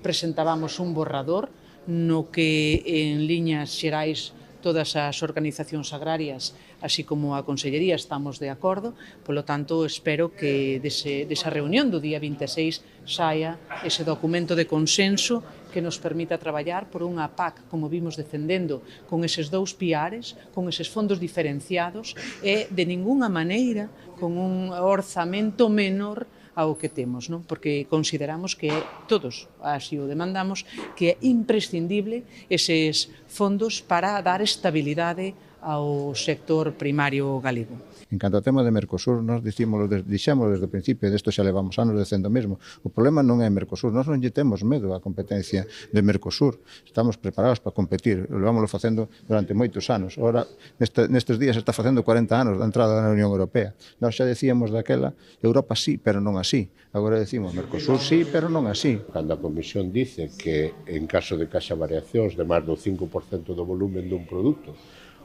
presentábamos un borrador no que en liñas xerais todas as organizacións agrarias, así como a Consellería, estamos de acordo. Polo tanto, espero que desa reunión do día 26 saia ese documento de consenso que nos permita traballar por unha PAC, como vimos defendendo, con eses dous piares, con eses fondos diferenciados e, de ningunha maneira, con un orzamento menor ao que temos, non? Porque consideramos que todos así o demandamos, que é imprescindible eses fondos para dar estabilidade ao sector primario galego. En canto ao tema de Mercosur, nós dixémolo desde o principio, e desto xa levamos anos dicendo mesmo, o problema non é Mercosur, nós non lle temos medo á competencia de Mercosur, estamos preparados para competir, levámoslo facendo durante moitos anos, ora nestes días está facendo 40 anos da entrada na Unión Europea, nós xa decíamos daquela, Europa sí, pero non así, agora decimos Mercosur sí, pero non así. Cando a Comisión dice que en caso de que haxa variacións de máis do 5% do volumen dun produto,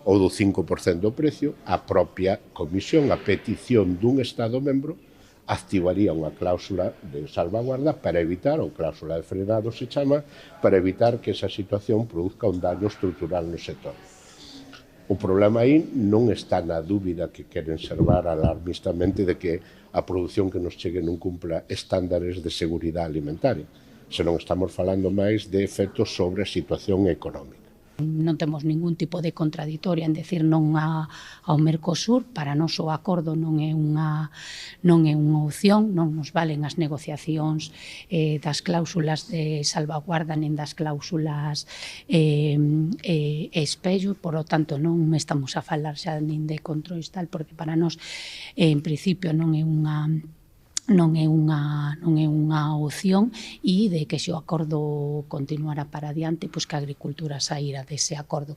ou do 5% do precio, a propia Comisión, a petición dun Estado membro, activaría unha cláusula de salvaguarda para evitar, ou cláusula de frenado se chama, para evitar que esa situación produzca un daño estrutural no sector. O problema aí non está na dúbida que queren servar alarmistamente de que a produción que nos chegue non cumpla estándares de seguridade alimentaria, senón estamos falando máis de efectos sobre a situación económica. Non temos ningún tipo de contradictoria en decir non ao Mercosur, para nós o acordo non é unha opción, non nos valen as negociacións das cláusulas de salvaguarda nen das cláusulas espello, por lo tanto non estamos a falar xa nin de controis tal, porque para nós en principio non é unha opción, e de que se o acordo continuara para adiante, pois que a agricultura saíra dese acordo.